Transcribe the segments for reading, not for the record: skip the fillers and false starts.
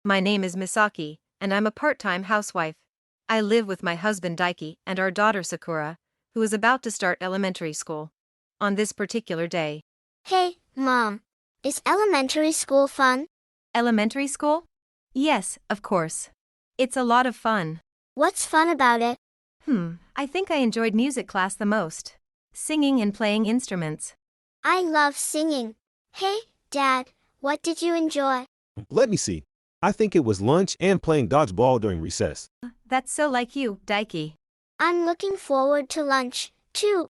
My name is Misaki, and I'm a part-time housewife. I live with my husband Daiki and our daughter Sakura, who is about to start elementary school. On this particular day. Hey, Mom. Is elementary school fun? Elementary school? Yes, of course. It's a lot of fun. What's fun about it? I think I enjoyed music class the most. Singing and playing instruments. I love singing. Hey, Dad, what did you enjoy? Let me see. I think it was lunch and playing dodgeball during recess. That's so like you, Daiki. I'm looking forward to lunch, too.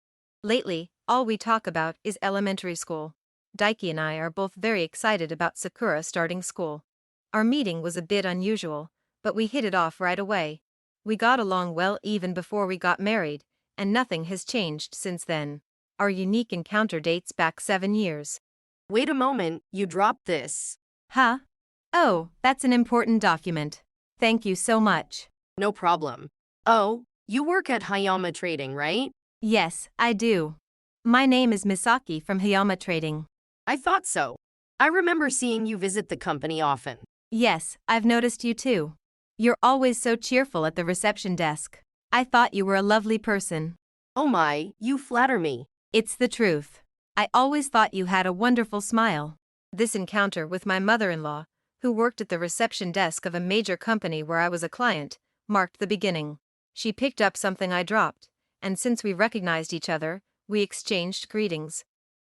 Lately, all we talk about is elementary school. Daiki and I are both very excited about Sakura starting school. Our meeting was a bit unusual, but we hit it off right away. We got along well even before we got married, and nothing has changed since then. Our unique encounter dates back 7 years. Wait a moment, you dropped this. Huh? Oh, that's an important document. Thank you so much. No problem. Oh, you work at Hayama Trading, right? Yes, I do. My name is Misaki from Hayama Trading. I thought so. I remember seeing you visit the company often. Yes, I've noticed you too. You're always so cheerful at the reception desk. I thought you were a lovely person. Oh my, you flatter me. It's the truth. I always thought you had a wonderful smile. This encounter with my mother-in-law, who worked at the reception desk of a major company where I was a client, marked the beginning. She picked up something I dropped, and since we recognized each other, we exchanged greetings.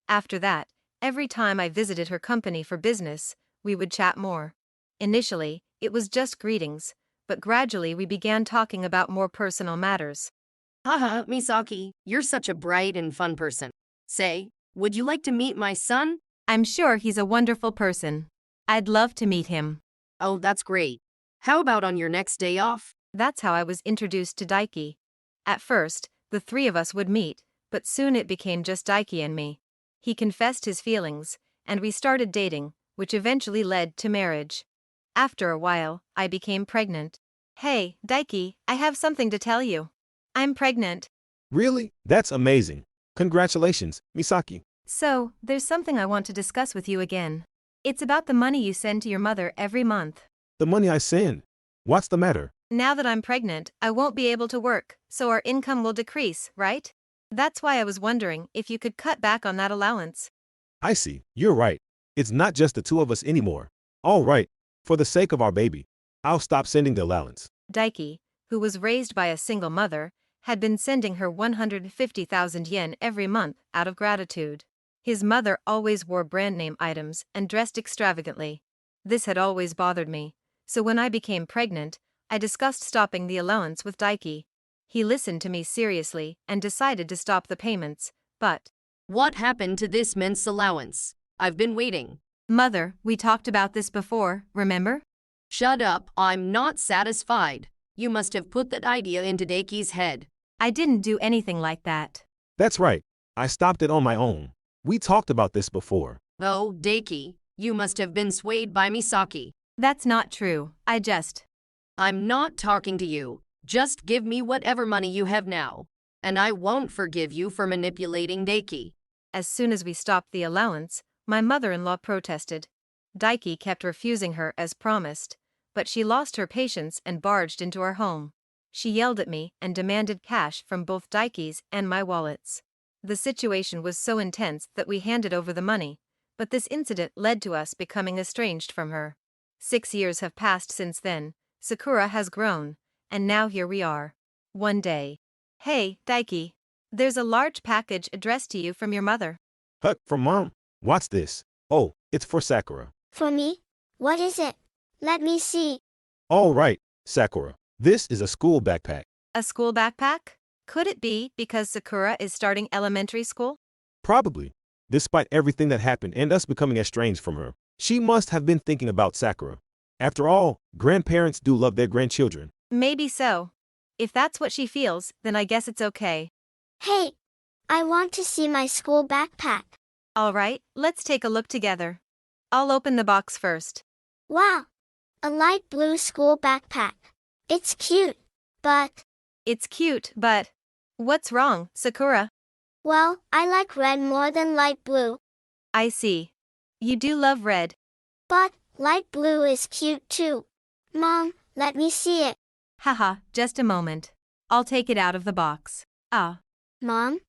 After that, every time I visited her company for business, we would chat more. Initially, it was just greetings, but gradually we began talking about more personal matters. Haha, Misaki, you're such a bright and fun person. Say, would you like to meet my son? I'm sure he's a wonderful person. I'd love to meet him. Oh, that's great. How about on your next day off? That's how I was introduced to Daiki. At first, the three of us would meet, but soon it became just Daiki and me. He confessed his feelings, and we started dating, which eventually led to marriage. After a while, I became pregnant. Hey, Daiki, I have something to tell you. I'm pregnant. Really? That's amazing. Congratulations, Misaki. So, there's something I want to discuss with you again. It's about the money you send to your mother every month. The money I send. What's the matter? Now that I'm pregnant, I won't be able to work, so our income will decrease, right? That's why I was wondering if you could cut back on that allowance. I see. You're right. It's not just the two of us anymore. All right. For the sake of our baby, I'll stop sending the allowance. Daiki, who was raised by a single mother, had been sending her 150,000 yen every month out of gratitude. His mother always wore brand name items and dressed extravagantly. This had always bothered me, so when I became pregnant, I discussed stopping the allowance with Daiki. He listened to me seriously and decided to stop the payments, but… What happened to this men's allowance? I've been waiting. Mother, we talked about this before, remember? Shut up, I'm not satisfied. You must have put that idea into Daiki's head. I didn't do anything like that. That's right. I stopped it on my own. We talked about this before. Oh, Daiki, you must have been swayed by Misaki. That's not true. I'm not talking to you. Just give me whatever money you have now, and I won't forgive you for manipulating Daiki. As soon as we stopped the allowance, my mother-in-law protested. Daiki kept refusing her as promised, but she lost her patience and barged into our home. She yelled at me and demanded cash from both Daiki's and my wallets. The situation was so intense that we handed over the money, but this incident led to us becoming estranged from her. 6 years have passed since then, Sakura has grown, and now here we are. One day. Hey, Daiki. There's a large package addressed to you from your mother. Huck, from Mom. What's this? Oh, it's for Sakura. For me? What is it? Let me see. All right, Sakura. This is a school backpack. A school backpack? Could it be because Sakura is starting elementary school? Probably. Despite everything that happened and us becoming estranged from her, she must have been thinking about Sakura. After all, grandparents do love their grandchildren. Maybe so. If that's what she feels, then I guess it's okay. Hey, I want to see my school backpack. All right, let's take a look together. I'll open the box first. Wow, a light blue school backpack. It's cute, but… It's cute, but… What's wrong, Sakura? Well, I like red more than light blue. I see. You do love red. But light blue is cute too. Mom, let me see it. Haha, just a moment. I'll take it out of the box. Ah. Mom?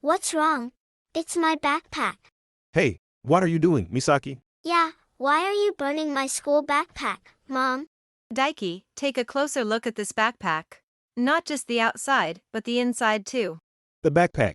What's wrong? It's my backpack. Hey, what are you doing, Misaki? Yeah, why are you burning my school backpack, Mom? Daiki, take a closer look at this backpack. Not just the outside, but the inside too. The backpack.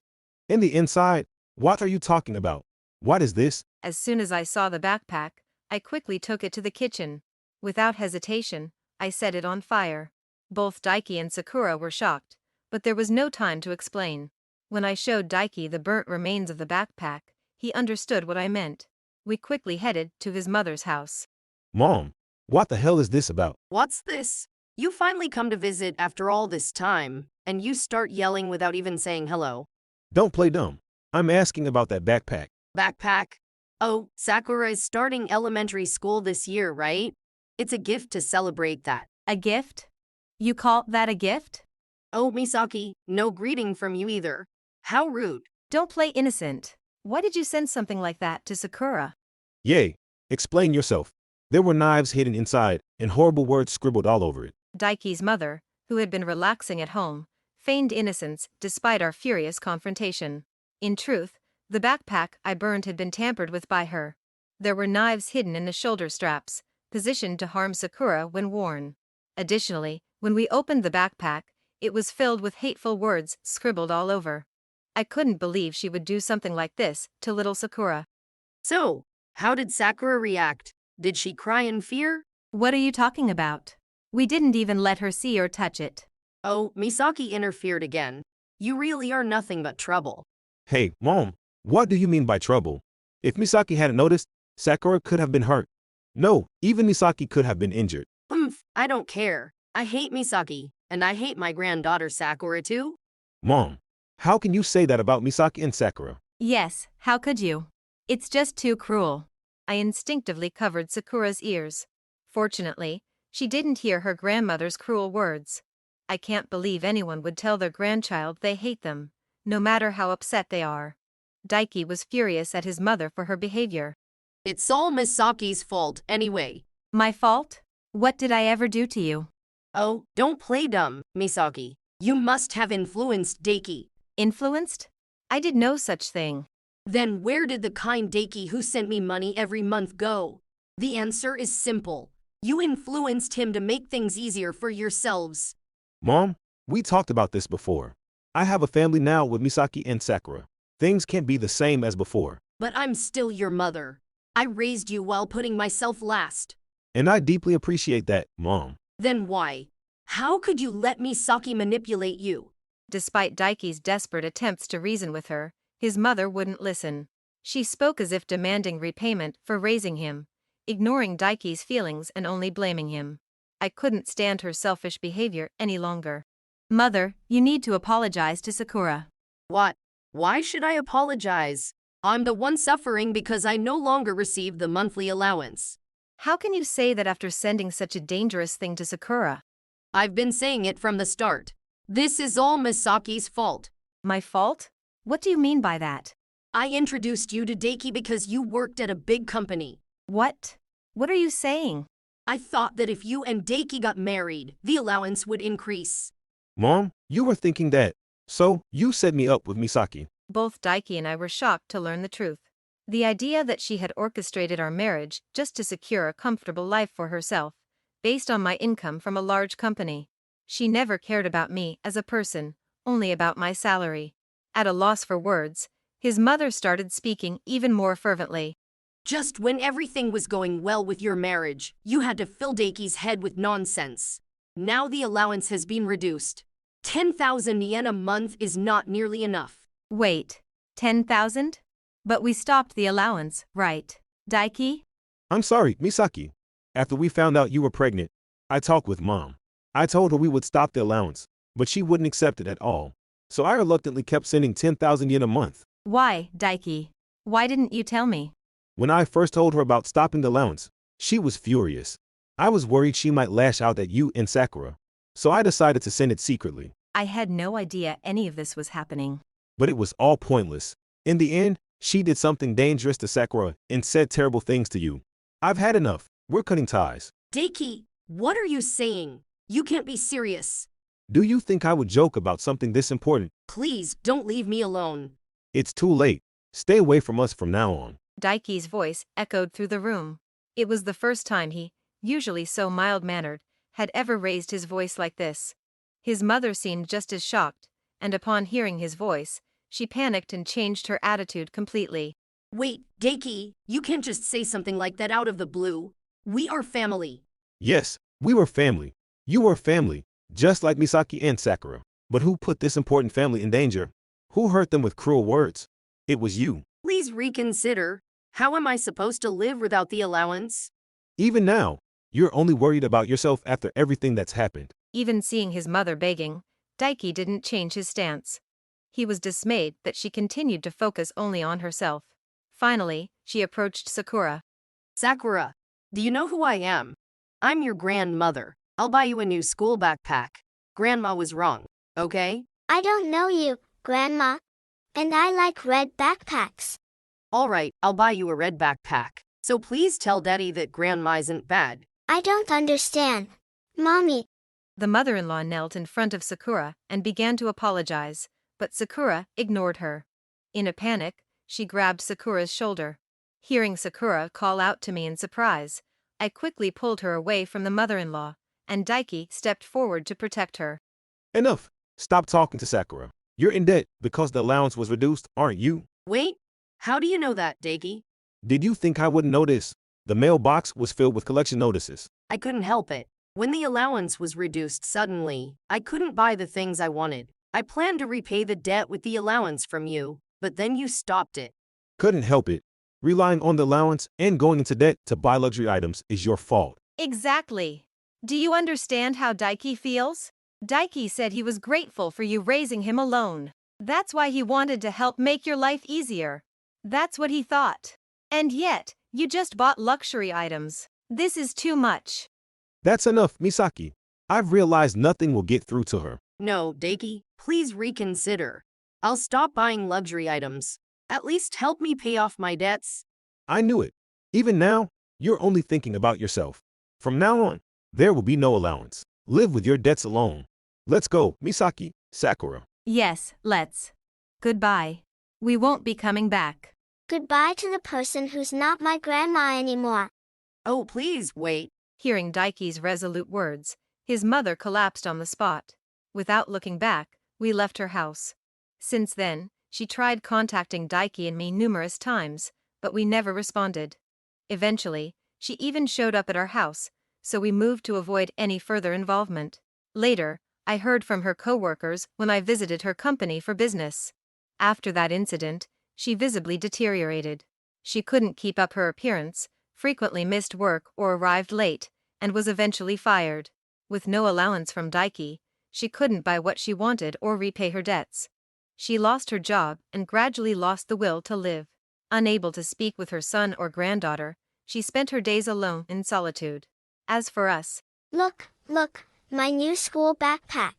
And the inside? What are you talking about? What is this? As soon as I saw the backpack, I quickly took it to the kitchen. Without hesitation, I set it on fire. Both Daiki and Sakura were shocked, but there was no time to explain. When I showed Daiki the burnt remains of the backpack, he understood what I meant. We quickly headed to his mother's house. Mom, what the hell is this about? What's this? You finally come to visit after all this time, and you start yelling without even saying hello. Don't play dumb. I'm asking about that backpack. Backpack? Oh, Sakura is starting elementary school this year, right? It's a gift to celebrate that. A gift? You call that a gift? Oh, Misaki, no greeting from you either. How rude. Don't play innocent. Why did you send something like that to Sakura? Yay, explain yourself. There were knives hidden inside and horrible words scribbled all over it. Daiki's mother, who had been relaxing at home, feigned innocence despite our furious confrontation. In truth, the backpack I burned had been tampered with by her. There were knives hidden in the shoulder straps, positioned to harm Sakura when worn. Additionally, when we opened the backpack, it was filled with hateful words scribbled all over. I couldn't believe she would do something like this to little Sakura. So, how did Sakura react? Did she cry in fear? What are you talking about? We didn't even let her see or touch it. Oh, Misaki interfered again. You really are nothing but trouble. Hey, Mom, what do you mean by trouble? If Misaki hadn't noticed, Sakura could have been hurt. No, even Misaki could have been injured. I don't care. I hate Misaki, and I hate my granddaughter Sakura too. Mom, how can you say that about Misaki and Sakura? Yes, how could you? It's just too cruel. I instinctively covered Sakura's ears. Fortunately, she didn't hear her grandmother's cruel words. I can't believe anyone would tell their grandchild they hate them, no matter how upset they are. Daiki was furious at his mother for her behavior. It's all Misaki's fault anyway. My fault? What did I ever do to you? Oh, don't play dumb, Misaki. You must have influenced Daiki. Influenced? I did no such thing. Then where did the kind Daiki who sent me money every month go? The answer is simple. You influenced him to make things easier for yourselves. Mom, we talked about this before. I have a family now with Misaki and Sakura. Things can't be the same as before. But I'm still your mother. I raised you while putting myself last. And I deeply appreciate that, Mom. Then why? How could you let Misaki manipulate you? Despite Daiki's desperate attempts to reason with her, his mother wouldn't listen. She spoke as if demanding repayment for raising him, ignoring Daiki's feelings and only blaming him. I couldn't stand her selfish behavior any longer. Mother, you need to apologize to Sakura. What? Why should I apologize? I'm the one suffering because I no longer receive the monthly allowance. How can you say that after sending such a dangerous thing to Sakura? I've been saying it from the start. This is all Misaki's fault. My fault? What do you mean by that? I introduced you to Daiki because you worked at a big company. What? What are you saying? I thought that if you and Daiki got married, the allowance would increase. Mom, you were thinking that. So, you set me up with Misaki. Both Daiki and I were shocked to learn the truth. The idea that she had orchestrated our marriage just to secure a comfortable life for herself, based on my income from a large company. She never cared about me as a person, only about my salary. At a loss for words, his mother started speaking even more fervently. Just when everything was going well with your marriage, you had to fill Daiki's head with nonsense. Now the allowance has been reduced. 10,000 yen a month is not nearly enough. Wait, 10,000? But we stopped the allowance, right, Daiki? I'm sorry, Misaki. After we found out you were pregnant, I talked with Mom. I told her we would stop the allowance, but she wouldn't accept it at all. So I reluctantly kept sending 10,000 yen a month. Why, Daiki? Why didn't you tell me? When I first told her about stopping the allowance, she was furious. I was worried she might lash out at you and Sakura. So I decided to send it secretly. I had no idea any of this was happening. But it was all pointless. In the end, she did something dangerous to Sakura and said terrible things to you. I've had enough. We're cutting ties. Daiki, What are you saying? You can't be serious. Do you think I would joke about something this important? Please, don't leave me alone. It's too late. Stay away from us from now on. Daiki's voice echoed through the room. It was the first time he, usually so mild-mannered, had ever raised his voice like this. His mother seemed just as shocked, and upon hearing his voice, she panicked and changed her attitude completely. Wait, Daiki, you can't just say something like that out of the blue. We are family. Yes, we were family. You were family, just like Misaki and Sakura. But who put this important family in danger? Who hurt them with cruel words? It was you. Please reconsider. How am I supposed to live without the allowance? Even now, you're only worried about yourself after everything that's happened. Even seeing his mother begging, Daiki didn't change his stance. He was dismayed that she continued to focus only on herself. Finally, she approached Sakura. Sakura, do you know who I am? I'm your grandmother. I'll buy you a new school backpack. Grandma was wrong, okay? I don't know you, Grandma. And I like red backpacks. All right, I'll buy you a red backpack. So please tell Daddy that Grandma isn't bad. I don't understand. Mommy, The mother-in-law knelt in front of Sakura and began to apologize, but Sakura ignored her. In a panic, she grabbed Sakura's shoulder. Hearing Sakura call out to me in surprise, I quickly pulled her away from the mother-in-law, and Daiki stepped forward to protect her. Enough. Stop talking to Sakura. You're in debt because the allowance was reduced, aren't you? Wait, how do you know that, Daiki? Did you think I wouldn't notice? The mailbox was filled with collection notices. I couldn't help it. When the allowance was reduced suddenly, I couldn't buy the things I wanted. I planned to repay the debt with the allowance from you, but then you stopped it. Couldn't help it. Relying on the allowance and going into debt to buy luxury items is your fault. Exactly. Do you understand how Daiki feels? Daiki said he was grateful for you raising him alone. That's why he wanted to help make your life easier. That's what he thought. And yet, you just bought luxury items. This is too much. That's enough, Misaki. I've realized nothing will get through to her. No, Daiki, please reconsider. I'll stop buying luxury items. At least help me pay off my debts. I knew it. Even now, you're only thinking about yourself. From now on, there will be no allowance. Live with your debts alone. Let's go, Misaki, Sakura. Yes, let's. Goodbye. We won't be coming back. goodbye to the person who's not my grandma anymore. Oh, please, wait. Hearing Daiki's resolute words, his mother collapsed on the spot. Without looking back, we left her house. Since then, she tried contacting Daiki and me numerous times, but we never responded. Eventually, she even showed up at our house, so we moved to avoid any further involvement. Later, I heard from her coworkers when I visited her company for business. After that incident, she visibly deteriorated. She couldn't keep up her appearance, frequently missed work or arrived late, and was eventually fired. With no allowance from Daiki, she couldn't buy what she wanted or repay her debts. She lost her job and gradually lost the will to live. Unable to speak with her son or granddaughter, she spent her days alone in solitude. As for us, Look, my new school backpack.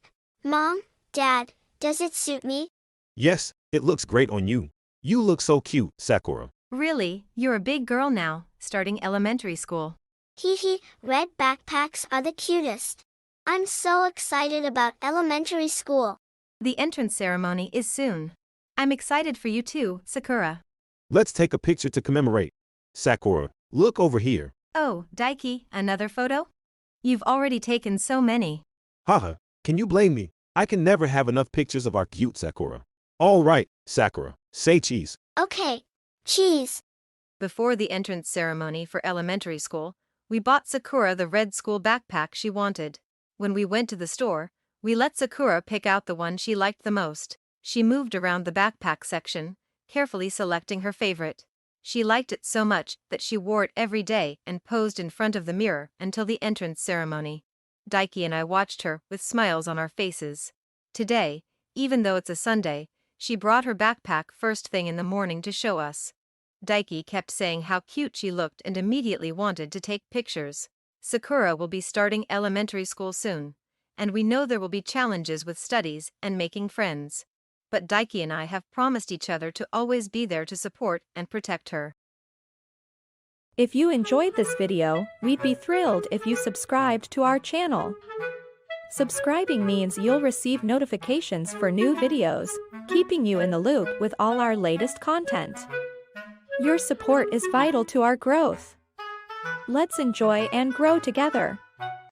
Mom, Dad, does it suit me? Yes, it looks great on you. You look so cute, Sakura. really, you're a big girl now, starting elementary school. Hee hee, red backpacks are the cutest. I'm so excited about elementary school. The entrance ceremony is soon. I'm excited for you too, Sakura. Let's take a picture to commemorate. Sakura, look over here. Oh, Daiki, another photo? You've already taken so many. Haha, can you blame me? I can never have enough pictures of our cute Sakura. All right, Sakura, say cheese. Okay, cheese. Before the entrance ceremony for elementary school, we bought Sakura the red school backpack she wanted. When we went to the store, we let Sakura pick out the one she liked the most. She moved around the backpack section, carefully selecting her favorite. She liked it so much that she wore it every day and posed in front of the mirror until the entrance ceremony. Daiki and I watched her with smiles on our faces. Today, even though it's a Sunday, she brought her backpack first thing in the morning to show us. Daiki kept saying how cute she looked and immediately wanted to take pictures. Sakura will be starting elementary school soon, and we know there will be challenges with studies and making friends. But Daiki and I have promised each other to always be there to support and protect her. If you enjoyed this video, we'd be thrilled if you subscribed to our channel. Subscribing means you'll receive notifications for new videos, keeping you in the loop with all our latest content. Your support is vital to our growth. Let's enjoy and grow together.